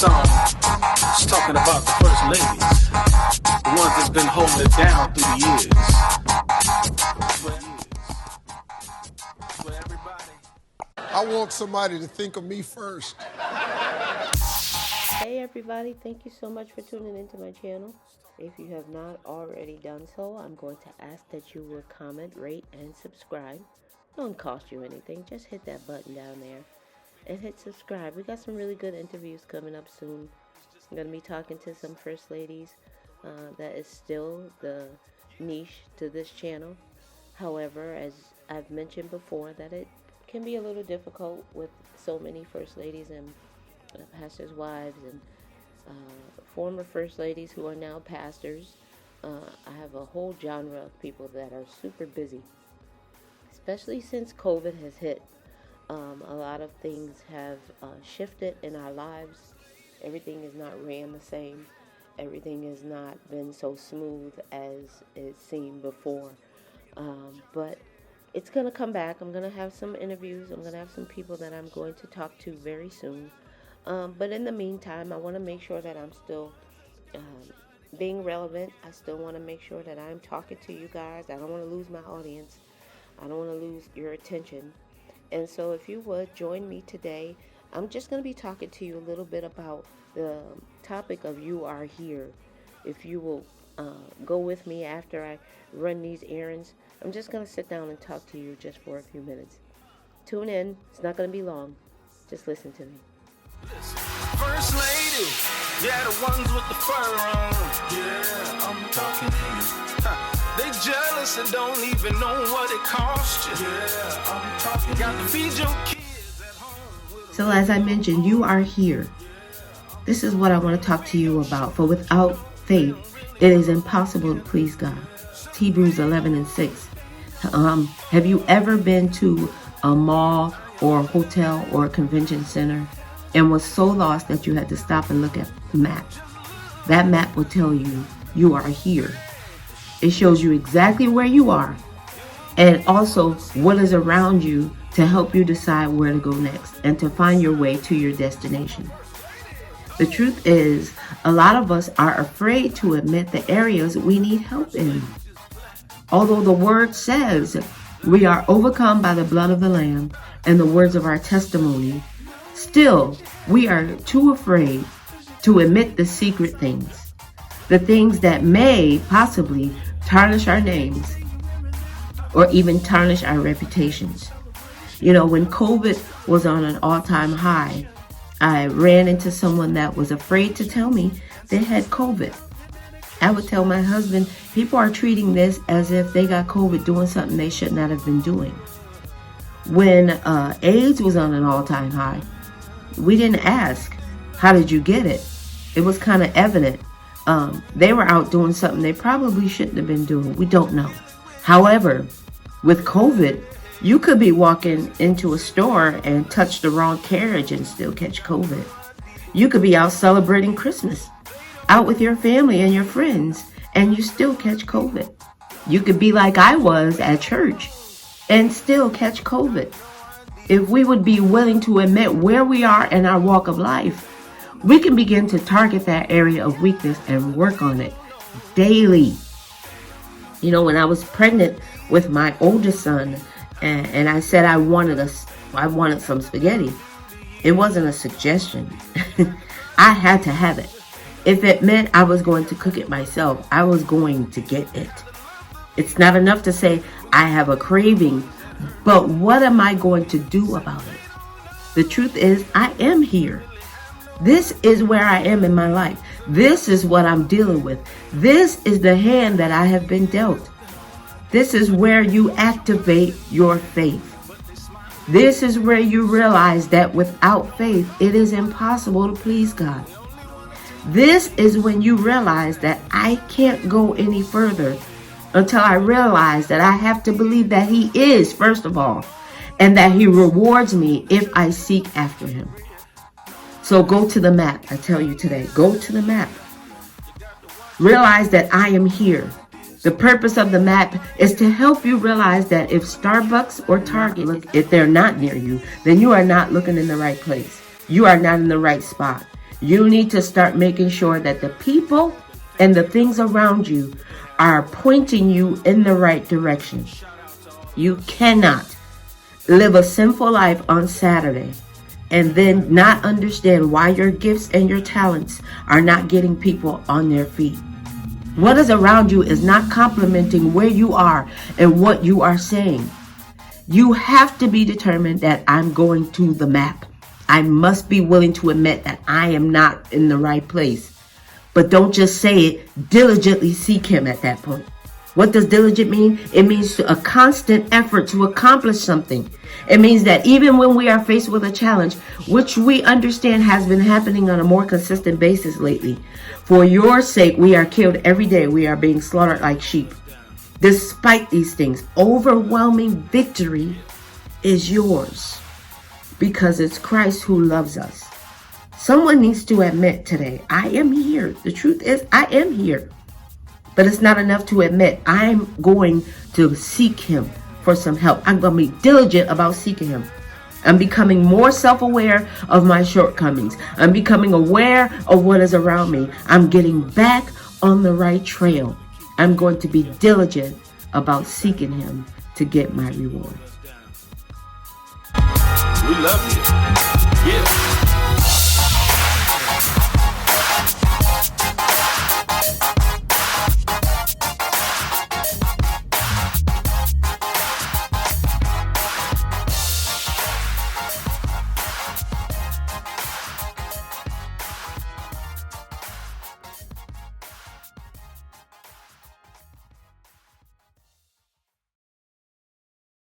song is talking about the first ladies, the ones that's been holding it down through the years. I want somebody to think of me first. Hey everybody, thank you so much for tuning into my channel. If you have not already done so, I'm going to ask that you will comment, rate, and subscribe. It don't cost you anything, just hit that button down there and hit subscribe. We got some really good interviews coming up soon. I'm going to be talking to some first ladies. That is still the niche to this channel. However, as I've mentioned before, that it can be a little difficult with so many first ladies and pastors' wives and former first ladies who are now pastors. I have a whole genre of people that are super busy, especially since COVID has hit. A lot of things have shifted in our lives. Everything is not ran the same. Everything has not been so smooth as it seemed before. But it's going to come back. I'm going to have some interviews. I'm going to have some people that I'm going to talk to very soon. But in the meantime, I want to make sure that I'm still being relevant. I still want to make sure that I'm talking to you guys. I don't want to lose my audience. I don't want to lose your attention. And so if you would join me today, I'm just going to be talking to you a little bit about the topic of You Are Here. If you will go with me after I run these errands, I'm just going to sit down and talk to you just for a few minutes. Tune in. It's not going to be long. Just listen to me. First lady, yeah, the ones with the fur on. Yeah, I'm talking to you. They jealous and don't even know what it cost you. Yeah, I'm talking. Got to feed your kids at home. So as I mentioned, you are here. This is what I want to talk to you about. For without faith, it is impossible to please God. It's Hebrews 11:6. Have you ever been to a mall or a hotel or a convention center and was so lost that you had to stop and look at the map? That map will tell you you are here. It shows you exactly where you are and also what is around you to help you decide where to go next and to find your way to your destination. The truth is, a lot of us are afraid to admit the areas we need help in. Although the word says we are overcome by the blood of the Lamb and the words of our testimony, still, we are too afraid to admit the secret things, the things that may possibly tarnish our names or even tarnish our reputations. You know, when COVID was on an all-time high, I ran into someone that was afraid to tell me they had COVID. I would tell my husband, people are treating this as if they got COVID doing something they should not have been doing. When AIDS was on an all-time high, we didn't ask, how did you get it? It was kind of evident. They were out doing something they probably shouldn't have been doing. We don't know. However, with COVID, you could be walking into a store and touch the wrong carriage and still catch COVID. You could be out celebrating Christmas, out with your family and your friends, and you still catch COVID. You could be like I was at church and still catch COVID. If we would be willing to admit where we are in our walk of life, we can begin to target that area of weakness and work on it daily. You know, when I was pregnant with my oldest son, and I said I wanted some spaghetti, it wasn't a suggestion. I had to have it. If it meant I was going to cook it myself, I was going to get it. It's not enough to say I have a craving, but what am I going to do about it? The truth is, I am here. This is where I am in my life. This is what I'm dealing with. This is the hand that I have been dealt. This is where you activate your faith. This is where you realize that without faith, it is impossible to please God. This is when you realize that I can't go any further until I realize that I have to believe that He is, first of all, and that He rewards me if I seek after Him. So go to the map. I tell you today, go to the map. Realize that I am here. The purpose of the map is to help you realize that if Starbucks or Target, if they're not near you, then you are not looking in the right place. You are not in the right spot. You need to start making sure that the people and the things around you are pointing you in the right direction. You cannot live a sinful life on Saturday and then not understand why your gifts and your talents are not getting people on their feet. What is around you is not complimenting where you are and what you are saying. You have to be determined that I'm going to the map. I must be willing to admit that I am not in the right place. But don't just say it. Diligently seek him at that point. What does diligent mean? It means a constant effort to accomplish something. It means that even when we are faced with a challenge, which we understand has been happening on a more consistent basis lately, for your sake, we are killed every day. We are being slaughtered like sheep. Despite these things, overwhelming victory is yours because it's Christ who loves us. Someone needs to admit today, I am here. The truth is, I am here. But it's not enough to admit I'm going to seek him for some help. I'm going to be diligent about seeking him. I'm becoming more self-aware of my shortcomings. I'm becoming aware of what is around me. I'm getting back on the right trail. I'm going to be diligent about seeking him to get my reward. We love you. Yeah.